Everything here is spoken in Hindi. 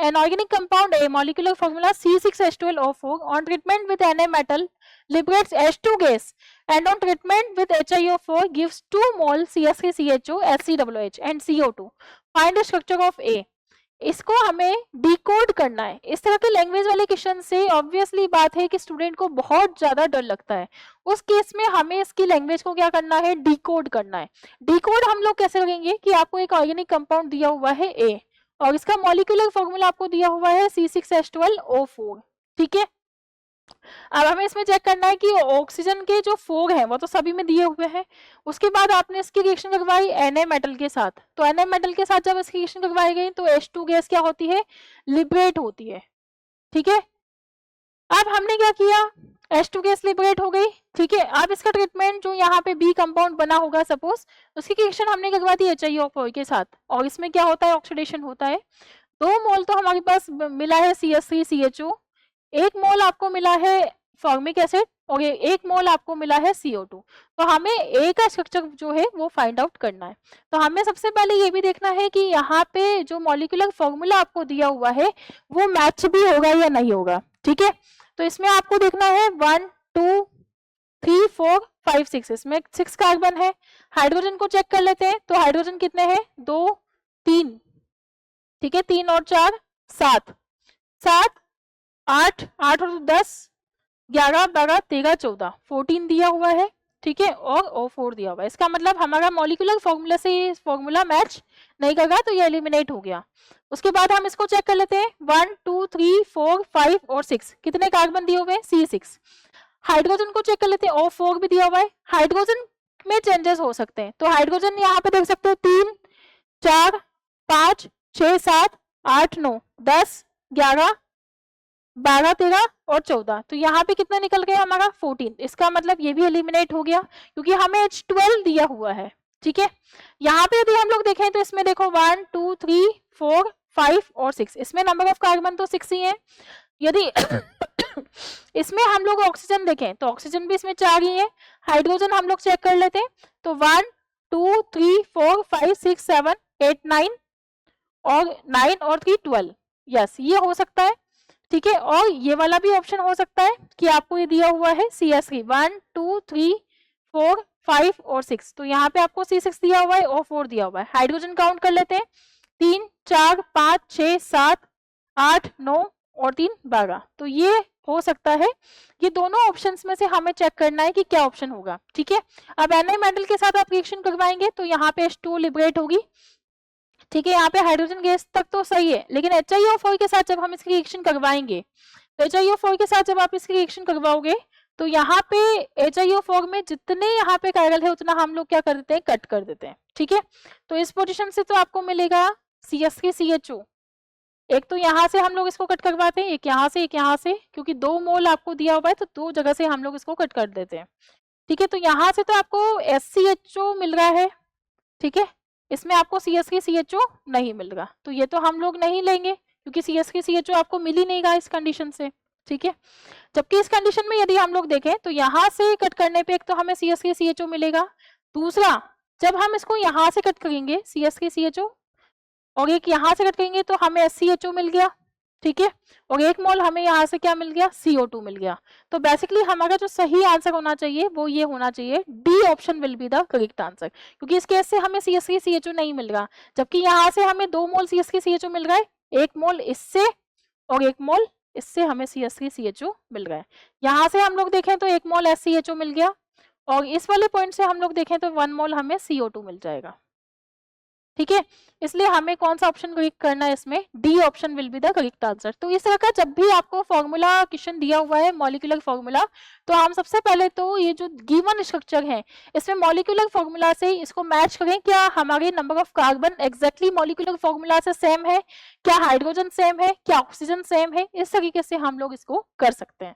an organic compound A, molecular formula C6H12O4, on treatment with Na metal liberates H2 gas, and on treatment with HiO4 gives 2 mole CH3CHO, HCOOH and CO2. Find the structure of A. इसको हमें डिकोड करना है। इस तरह के लैंग्वेज वाले क्वेश्चन से ऑब्वियसली बात है कि स्टूडेंट को बहुत ज्यादा डर लगता है। उस केस में हमें इसकी लैंग्वेज को क्या करना है, डिकोड करना है। डिकोड हम लोग कैसे करेंगे कि आपको एक ऑर्गेनिक कंपाउंड दिया हुआ है ए और इसका मॉलिक्यूलर फॉर्मूला आपको दिया हुआ है C6H12O4, ठीक है। अब हमें इसमें चेक करना है कि ऑक्सीजन के जो 4 हैं वो तो सभी में दिए हुए हैं। उसके बाद आपने इसकी रिएक्शन करवाई Na मेटल के साथ, तो Na मेटल के साथ जब इसकी रिएक्शन करवाई गई तो H2 गैस क्या होती है, लिबरेट होती है, ठीक है। अब हमने क्या किया, H2 गैस लिबरेट हो गई, ठीक है। अब इसका ट्रीटमेंट जो यहाँ पे बी कंपाउंड बना होगा सपोज, उसकी रिएक्शन हमने करवा दी HiO4 के साथ और इसमें क्या होता है, ऑक्सीडेशन होता है। 2 मोल तो हमारे पास मिला है CH3CHO, 1 मोल आपको मिला है फॉर्मिक एसिड और 1 मोल आपको मिला है CO2। तो हमें ए का स्ट्रक्चर जो है वो फाइंड आउट करना है। तो हमें सबसे पहले ये भी देखना है कि यहाँ पे जो मॉलिक्यूलर फॉर्मूला आपको दिया हुआ है वो मैच भी होगा या नहीं होगा, ठीक है। तो इसमें आपको देखना है 1 2 3 4 5 6, इसमें 6 कार्बन है। हाइड्रोजन को चेक कर लेते हैं, तो हाइड्रोजन कितने हैं, 2 3, ठीक है, 3 और 4 7 7 8 8 और 10 11 12 13 14 14 दिया हुआ है, ठीक है, और O4 दिया हुआ है। इसका मतलब हमारा मॉलिक्यूलर फॉर्मूला से ये फॉर्मूला मैच नहीं करगा, तो ये एलिमिनेट हो गया। उसके बाद हम इसको चेक कर लेते हैं 1 2 3 4 5 और 6, कितने कार्बन दिए हुए हैं, C6। हाइड्रोजन को चेक कर लेते हैं, O4 भी दिया हुआ है। हाइड्रोजन में चेंजेस हो सकते हैं, तो हाइड्रोजन यहाँ पे देख सकते हो 3 4 5 6 7 8 9 10 11 12 13 और 14, तो यहाँ पे कितना निकल गया हमारा 14। इसका मतलब ये भी एलिमिनेट हो गया क्योंकि हमें H12 दिया हुआ है, ठीक है। यहाँ पे यदि हम लोग देखें तो इसमें देखो 1 2 3 4 5 और 6, इसमें नंबर ऑफ कार्बन तो 6 ही है। यदि इसमें हम लोग ऑक्सीजन देखें तो ऑक्सीजन भी इसमें 4 ही है। हाइड्रोजन हम लोग चेक कर लेते हैं, तो 1 2 3 4 5 6 7 8 9 और 9 और 3 12, यस ये हो सकता है, ठीक है। और ये वाला भी ऑप्शन हो सकता है कि आपको ये दिया हुआ है CS3 1 2 3 4 5 और 6, तो यहाँ पे आपको C6 दिया हुआ है और 4 दिया हुआ है। हाइड्रोजन काउंट कर लेते हैं, 3 4 5 6 7 8 9 और 3 12, तो ये हो सकता है। ये दोनों ऑप्शंस में से हमें चेक करना है कि क्या ऑप्शन होगा, ठीक है। अब Na मेटल के साथ आप रिएक्शन करवाएंगे तो यहाँ पे H2 लिबरेट होगी, ठीक है। यहाँ पे हाइड्रोजन गैस तक तो सही है, लेकिन HiO4 के साथ जब हम इसकी रिएक्शन करवाएंगे तो HiO4 के साथ जब आप इसकी रिएक्शन करवाओगे तो यहाँ पे HiO4 में जितने यहाँ पे कायरल है उतना हम लोग क्या कर देते हैं, कट कर देते हैं, ठीक है। तो इस पोजीशन से तो आपको मिलेगा CH3CHO, एक तो यहाँ से हम लोग इसको कट करवाते हैं, एक यहाँ से एक यहाँ से, क्योंकि 2 मोल आपको दिया हुआ है तो 2 जगह से हम लोग इसको कट कर देते हैं, ठीक है। तो यहाँ से तो आपको SCHO मिल रहा है, ठीक है, इसमें आपको CH3CHO नहीं मिल रहा, तो ये तो हम लोग नहीं लेंगे क्योंकि CH3CHO आपको मिल ही नहीं रहा इस कंडीशन से, ठीक है। जबकि इस कंडीशन में यदि हम लोग देखें तो यहाँ से कट करने पे एक तो हमें CH3CHO मिलेगा, दूसरा जब हम इसको यहाँ से कट करेंगे CH3CHO और एक यहाँ से कट करेंगे तो हमें SCHO मिल गया, ठीक है, और 1 मोल हमें यहाँ से क्या मिल गया, CO2 मिल गया। तो बेसिकली हमारा जो सही आंसर होना चाहिए वो ये होना चाहिए, D option will be the correct answer, क्योंकि इस केस से हमें CH3CHO नहीं मिल रहा, जबकि यहाँ से हमें 2 मोल CH3CHO मिल रहा है, 1 मोल इससे और 1 मोल इससे हमें CH3CHO मिल रहा है। यहाँ से हम लोग देखें तो 1 मोल SCHO मिल गया और इस वाले पॉइंट से हम लोग देखें तो 1 मोल हमें CO2 मिल जाएगा, ठीक है। इसलिए हमें कौन सा ऑप्शन करेक्ट करना है, इसमें D option will be the correct answer. तो इस तरह का जब भी आपको फॉर्मूला क्वेश्चन दिया हुआ है मॉलिक्यूलर फॉर्मूला, तो हम सबसे पहले तो ये जो गिवन स्ट्रक्चर है इसमें मॉलिक्यूलर फॉर्मूला से इसको मैच करें, क्या हमारे number of carbon exactly molecular formula से सेम है, क्या हाइड्रोजन सेम है, क्या ऑक्सीजन सेम है, इस तरीके से हम लोग इसको कर सकते हैं।